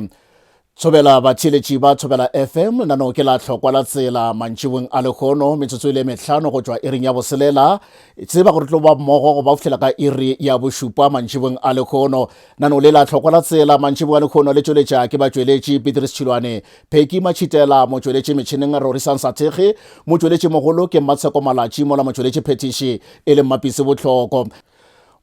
Thobela batheletši ba Thobela FM lenaneo ke la tlhokwa la tsela mantšibong a lekgono metsotso ile mehlano go tšwa iring ya boselela tseba gore tlo ba mmogo go ba fitlhela ka iri ya bošupa mantšibong a lekgono. Naneo le la tlhokwa la tsela mantšibong a lekgono le tšweletša ke batšweletši Petrus Tšhilwane, Pheki Machitela motšweletši metšhineng Rorisan Sathege, motšweletši mogolo ke Matsheko Malatši mola motšweletši phetiši e le Mmapisi Botlhoko.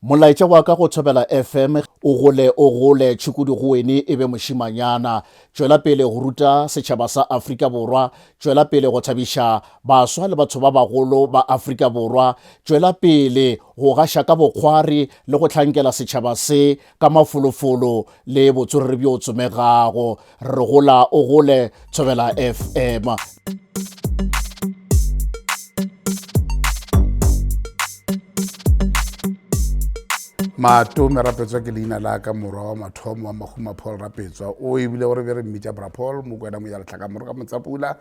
Molaetša wa ka go Thobela FM o gole tšhukudu go wene e be mošimanyana. Tšwela pele go ruta setšhaba sa Afrika Borwa, tšwela pele go thabiša baswa le batho ba bagolo ba Afrika Borwa, tšwela pele go gaša ka bokgwari le go tlhankela setšhaba se ka mafolofolo le botswerere bjo tsomegago. Re gola o gole Thobela FM. Matome Rapetswa ke leina la ka morwa wa mathomo wa Mahuma Paul Rapetswa o ebile o re be re mmitša Bra Paul Mokwena mo ya letlhaka moro ka Motsapula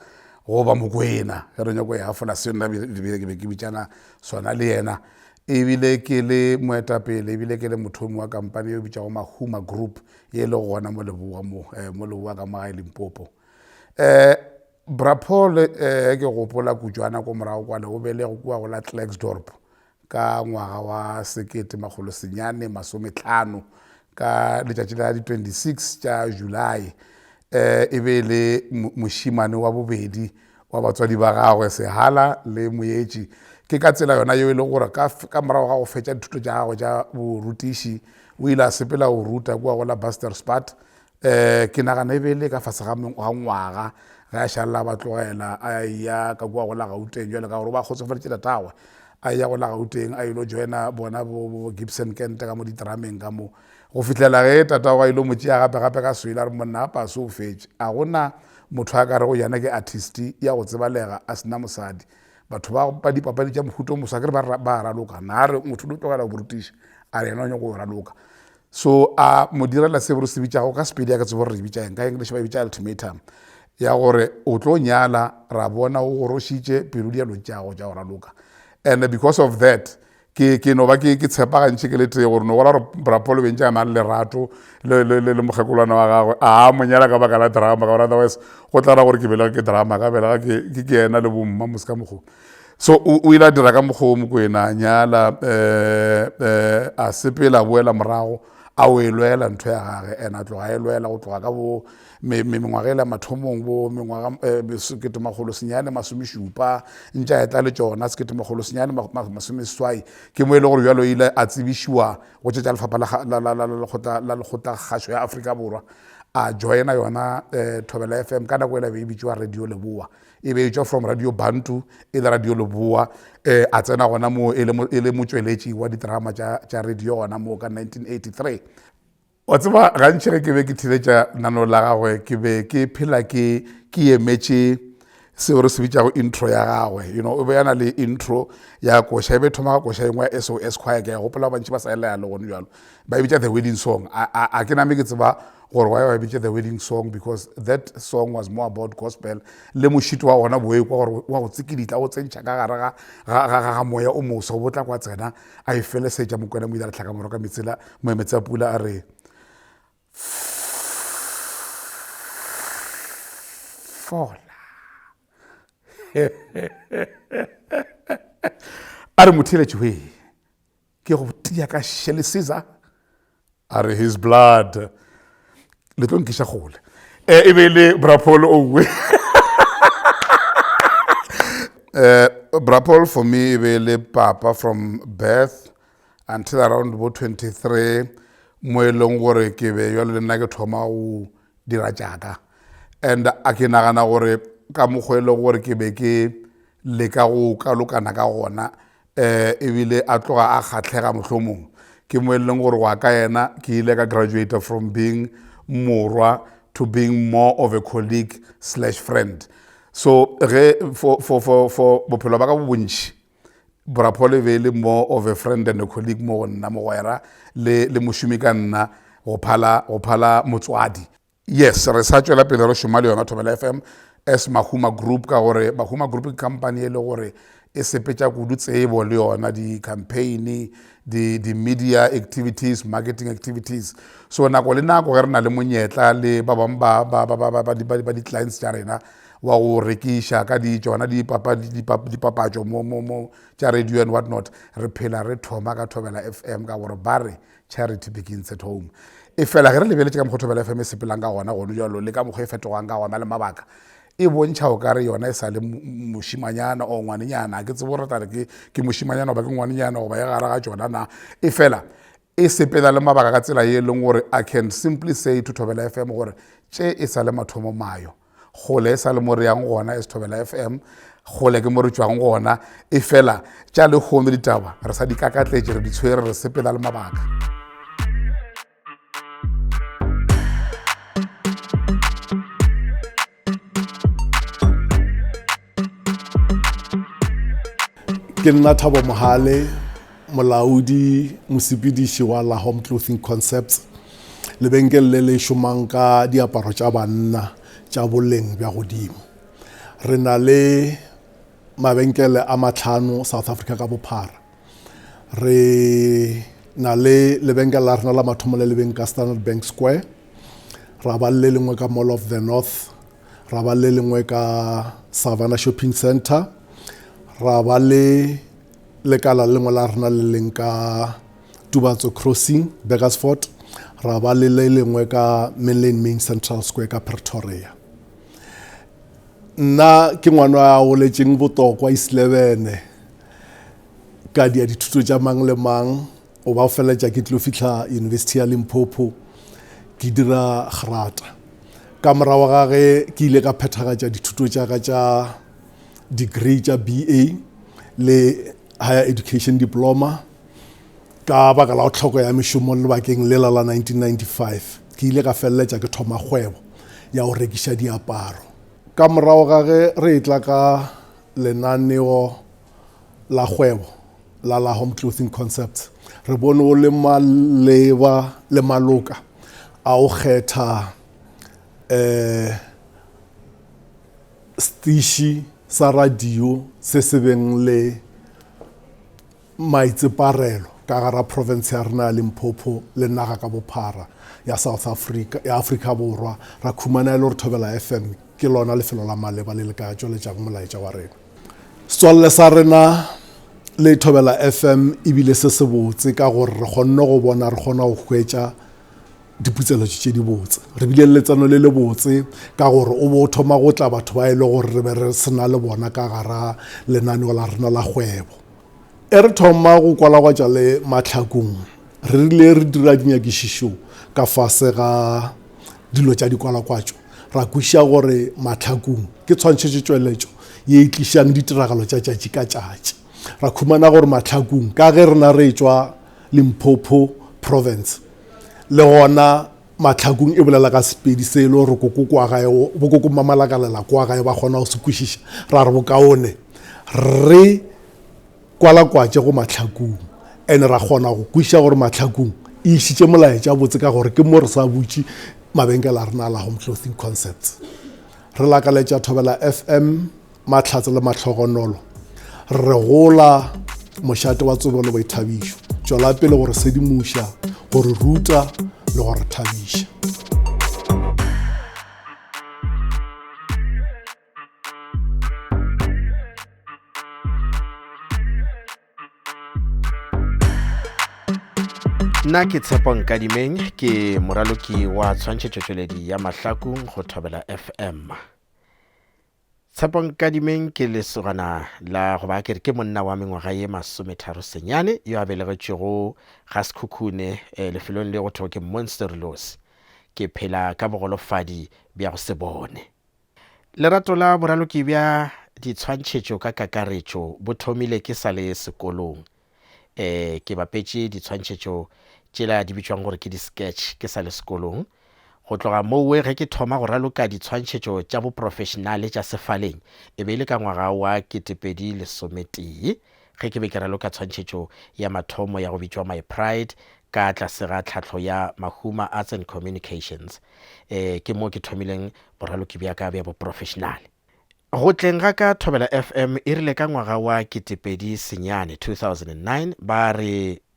go ba Mokwena re nyako ya hafola se nna be ke bitsana sona le yena ebile ke le moetapele ebile ke le mothomi wa kampane yo bitša go Mahuma Group ye le gona mo Leboa mo Leboa ka magae Limpopo. Bra Paul ke gopola kutswana ko morago kwa le o belego kwa go la Klerksdorp ka ngwaga wa 1950 ka letšatši la di 26 tša July e be le mošimane wa bobedi wa batswadi ba gagwe Sehala le Moetši ke ka tsela yona yo e le gore ka morago ga go fetša dithuto tša gagwe tša borutiši o ile a sepela go ruta kua go la Basterspat ke nagana e be le ka fase ga ngwaga ga a šala ba tlogela a ya ka kua go la Gauteng jwale ka gore ba kgotsofaletše tatagwe a ya go la Gauteng a ilo joina bona bo Gibson Kent ka mo diterameng ka mo go fihlela ge tatagwe a ilo mo tšea gape ka swele a re monna a pase o fetše a gona motho a ka re go yana ke artisti ya go tsebalega a sena mosadi batho ba dipapadi tša mohuto mosa ke re ba raloka na re motho o tlogela borutiši a re yena o nyako go raloka so a mo direla se re se bitšago ka Sepedi ka tsebo re bitša eng ka English ba bitša ultimatum ya gore o tlo nyala ra bona o gorošitše pelo dialo tšago tša go raloka and because of that ke no ba ke tshepagantše ke le tee gore no gola gore Bra Paul bentše a na le lerato le mogekolwana wa gagwe a monyala ka baka la drama ka gore otherwise go tla ra gore ke belega ke drama ka belega ke yena le bomma mose ka mokgomo so o ile a dira ka mokgomo Mokwena nyala a sepela boela morago a o e lwela ntho ya gage and a tloga e lwela go tloga ka bo mengwaga e le mathomong bo mengwaga 1970 ntša e tla le tšona 1980 ke mo e le gore bjalo ile a tsebišiwa go tšetša lefapha la lekgotla kgašo ya Afrika Borwa a joina yona Thobela FM ka nako e be e bitšwa Radio Leboa e be tšwa from Radio Bantu e le Radio Leboa a tsena gona mo e le motsweletši wa ditrama tša radio gona mo ka 1983 wa tseba gantši ge ke be ke thiletša nano la gagwe ke be ke phela ke emetše seo re se bitšago intro ya gagwe o be yana le intro ya koša e be thoma ka koša engwe ya SOS choir ke ya gopola bantši ba sa elela le gone bjalo ba e bitša the wedding song a ke name ke tseba gore why ba bitša the wedding song because that song was more about gospel le mošito wa gona boe kwa gore wa go tsekiditla go tsentšha ka gare ga moya o moso bo tla kwa tsena a e felesetša Mokwena mo ile a letlhaka moro ka moemetsi a pula a re fola a re motheletše we ke go tia ka Shelley Caesar a re his blood le tlo nkiša gole e be le Bra Paul owe Bra Paul for me e be le papa from birth until around about 23 mo e leng gore ke be jalo le nna ke thoma go dira jaaka and a ke nagana gore ka mokgwa e leng gore ke be ke leka go kalokana ka gona ebile a tloga a kgatlhega mohlomong ke mo e leng gore wa ka yena ke ile ka graduate from being morwa to being more of a colleague / friend so for bophelo ba ka bo bontši Bra Paul e be le more of a friend and a colleague mo nna mogwera le mošomi ka nna go phala motswadi yes re sa tšwela pele re šoma le yona Thobela FM as Mahuma Group ka gore Mahuma Group ke company e le gore e sepetša kudu tsebo le yona di-campaign di-media activities marketing activities so nako le nako ge re na le monyetla le ba bang ba di-clients tša rena wa go rekiša ka tšona dipapatšo mo tša radio and what not re phela re thoma ka Thobela FM ka gore ba re charity begins at home e fela ge re lebeletše ka mokgwa Thobela FM e sepelang ka gona gone jalo le ka mokgwa e fetogang ka gona le mabaka e bontšha o ka re yona e sa le mošimanyana o ngwanenyana ke tsebo gore tare ke mošimanyana goba ke ngwanenyana goba ya gare ga tšona na e fela e sepela le mabaka ka tsela ye leng gore I can simply say to Thobela FM gore tše e sa le mathomo mayo gole e sa le mo re yang gona e Thobela FM gole ke mo re tšwang gona e fela tša le kgone ditaba re sa di kakatletše re di tshwere re sepela le mabaka. Ke nna Thabo Mohale molaodi mosepediši wa La Home Clothing Concepts, lebenkele le le šomang ka diaparo tša banna tša boleng bja godimo. Re na le mabenkele a 5 South Africa ka bophara. Re na le lebenkele la rena la mathomo le lebeng ka Standard Bank Square, ra ba le lengwe ka Mall of the North, ra ba le lengwe ka Savannah Shopping Center, ra ba le lekala lengwe la rena le leng ka Tubatso Crossing, Burgersfort, ra ba le lengwe ka Mainland Main Central Square ka Pretoria. Nna ke ngwana o letšeng botokwa Islebene ka dia dithuto tša mang le mang, o ba o feletša ke tlo fihla University ya Limpopo ke dira grata. Ka morago ga ge ke ile ka phethagatša dithuto tša ka tša degree tša BA le Higher Education Diploma ka baka la go tlhoko ya mešomo lebakeng le la 1995. Ke ile ka feleletša ke thoma kgwebo ya go rekiša diaparo. Ka morago ga ge re tla ka lenaneo la kgwebo la La Home Clothing Concepts, re bone o le maleba le maloka a o kgetha stiši sa radio se se beng le maitseparelo ka gara province ya rena ya Limpopo le naga ka bophara ya South Africa, ya Afrika Borwa. Ra khumana le re Thobela FM ke lona lefelo la maleba le le ka tšweletšago molaetša wa rena. Setswalle sa rena le Thobela FM ebile se se botse ka gore re kgonne go bona, re kgona go hwetša diputseletšo tše di botse. Re bile le letseno le le botse ka gore o bo thoma go tla batho ba ile gore re be re sena le bona ka gara lenaneo la rena la kgwebo. E re thoma go kwalagwatša le Mahlakong, re rile re dira dinyakišišo ka fase ga dilo tša dikwalakwatšo. Ra kweša gore Mahlakong ke tshwantšhetšo ye e tlišang ditiragalo tša tšatši ka tšatši. Ra khumana gore Mahlakong ka ge rena re tšwa Limpopo province, le gona Mahlakong e bolela ka Sepedi se ile gore bokoko mamalakalela kwa gae ba kgona go se kwešiša. Ra re bokaone re kwalakwatše go Mahlakong, ene ra kgona go kweša gore Mahlakong e išitše molaetša botse ka gore ke mo re sa butše mabenkele a rena La Home Clothing Concepts. Re lakaletša Thobela FM mahlatse le mahlogonolo, re gola mošate wa tsebo le boithabišo. Tšwela pele gore sedimuša, gore ruta le gore thabiša. Nna ke Tshepo Nkadimeng, ke moraloki wa tshwantšhetšotšweledi ya Mahlakong go Thobela FM. Tshepo Nkadimeng ke lesogana la go ba ke monna wa mengwaga ye 30 yo a belegetšego ga Sekhukhune lefelong le go thoko ke Monsterelos. Ke phela ka bogolofadi bja go se bone. Lerato la boraloki bja ditshwantšhetšo ka kakaretšo bo thomile ke sa le sekolong. Ke bapetše ditshwantšhetšo tšela di bitšwang gore ke di-sketch ke sa le sekolong. Go tloga mowe ge ke thoma go raloka ditshwantšhetšo tša boprofešenale tša sefaleng e be ile ka ngwaga wa 2011 ge ke be ke raloka tshwantšhetšo ya mathomo ya go bitšwa My Pride ka tlase ga tlhahlo ya Mahuma Arts and Communications. Ke mo ke thomileng boraloki bja ka bja boprofešenale. Go tleng ga ka Thobela FM e rile ka ngwaga wa 2009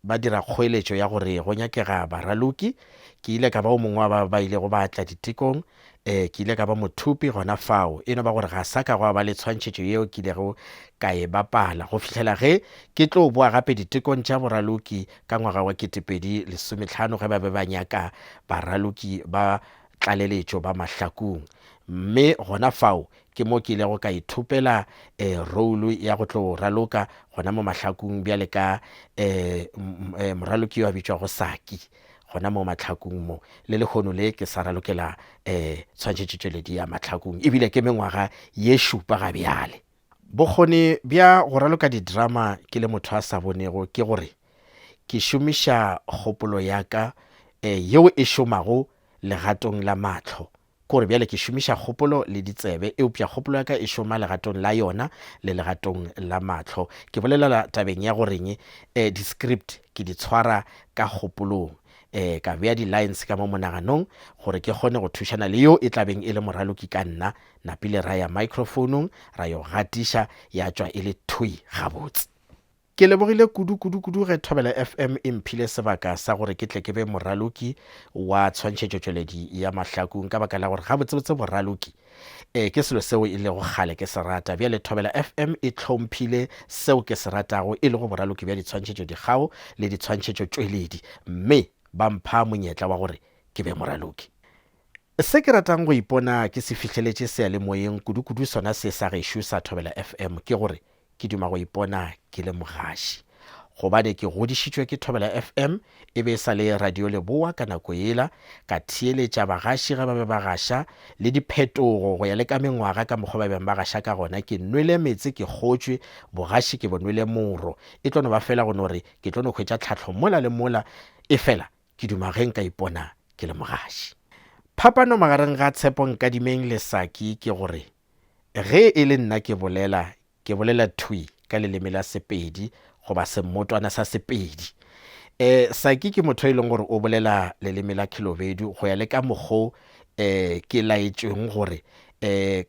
ba dira kgoeletšo ya gore go nyakega baraloki. Ke ile ka ba o mongwe ba ile go batla ditekong, ke ile ka ba mothupi gona fao eno ba gore ga sa ka go ba le tshwantšhetšo yeo ke ilego ka e bapala go fihlela ge ke tlo boa gape ditekong tša boraloki ka ngwaga wa 2015 ge ba be ba nyaka baraloki ba tlaleletšo ba Mahlakong. Mme gona fao ke mo ke ilego ka ithupela role ya go tlo raloka gona mo Mahlakong bjale ka moraloki yo a bitšwa go Saki gona mo Mahlakong mo le lekgono le ke sa ralokela tshwantšhetšotšweledi ya Mahlakong ebile ke mengwaga ye 7 ga bjale. Bokgoni bja go raloka di-drama ke le motho a sa bonego ke gore ke šomiša kgopolo ya ka yeo e šomago legatong la matlho gore bjale ke šomiša kgopolo le ditsebe eupša kgopolo ya ka e šoma legatong la yona le legatong la mahlo. Ke bolelela tabeng ya goreng di-script ke di tshwara ka kgopolong, ka bea di-lines ka mo monaganong gore ke kgone go thušana le yo e tlabeng e le moraloki ka nna, napile ra ya microphoneong ra yo gatiša ya tšwa e le thui gabotse. Ke lebogile kudu ge Thobela FM e mphile sebaka sa gore ke tle ke be moraloki wa tshwantšhetšotšweledi ya Mahlakong ka baka la gore gabotsebotse boraloki ke selo seo e lego kgale ke se rata. Bjale Thobela FM e tlhomphile seo ke se ratago e lego boraloki bja ditshwantšhetšo dikgao le ditshwantšhetšotšweledi, mme ba mpha monyetla wa gore ke be moraloki. Se ke ratang go ipona ke se fitlheletše seyalemoyeng kudu sona se sa gešo sa Thobela FM ke gore ke duma go ipona ke le mogaši, gobane ke godišitšwe ke Thobela FM e be sa le radio Leboa ka nako yela ka theeletša bagaši ga ba be ba gaša le diphetogo go ya le ka mengwaga ka mokgwa ba beng ba gaša ka gona. Ke nwele metse, ke kgotšwe bogaši, ke bonwele moro, e tlo no ba fela go nore ke tlo no khwetša tlhatlho mola le mola, e fela ke duma ge nka ipona ke le mogaši. Phapano magareng ga Tshepo Nkadimeng le Saki ke gore ge e le nna ke bolela thui ka leleme la Sepedi goba semmotwana sa Sepedi. Saki ke motho e leng gore o bolela leleme la Khilobedu go ya le ka mokgwa ke laetšweng gore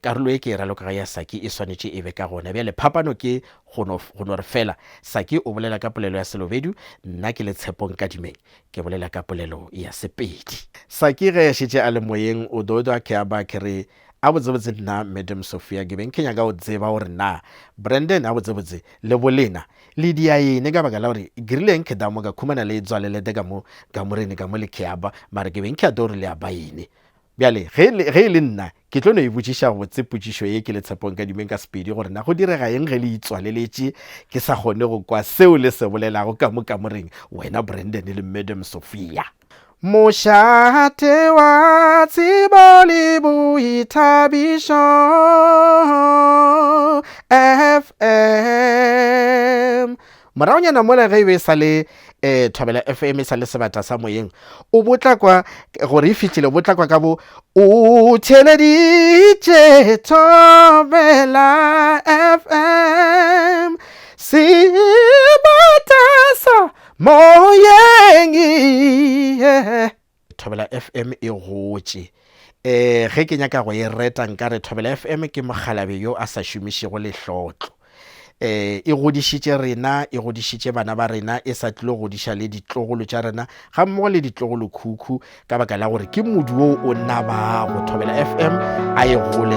karolo e ke e raloka ya Saki e swanetše e be ka gona. Bjale phapano ke go no re fela Saki o bolela ka polelo ya Selobedu, nna ke le Tshepo Nkadimeng ke bolela ka polelo ya Sepedi. Saki ge šetše a le moyeng o dodo ke aba ke re a botsebotse nna Madam Sophia ke beng ke nyaka go tseba gore na Brandon a botsebotse le bolena le diaene ka baka la gore ke rileng ke damo ka khumana le tswalelete ka mo rene ka mo le keaba mara ke beng ke a dore le abaene. Bjale ge e le nna ke tlo no e botšiša botse potšišo ye ke le Tshepo Nkadimeng ka Sepedi gore na go direga eng ge le itswaleletše ke sa kgone go kwa seo le se bolelago ka mo kamoreng wena Brandon le Madam Sophia. Mošate wa tsebo le boithabišo FM. Moraonyana mola ge e be sa le Thobela FM e sa le sebata sa moyeng o botla kwa gore e fitlhile o botla kwa ka bo o theleditše Thobela FM sebata sa moyeng. Thobela FM e gotše ge ke nyaka go e reta nkare Thobela FM ke mogalabe yo a sa šomišego lehlotlo. E godišitše rena, e godišitše bana ba rena, e sa tlilo godiša le ditlogolo tša rena ga mmogo le ditlogolo khukhu ka baka la gore ke modu o nabago. Thobela FM a e gole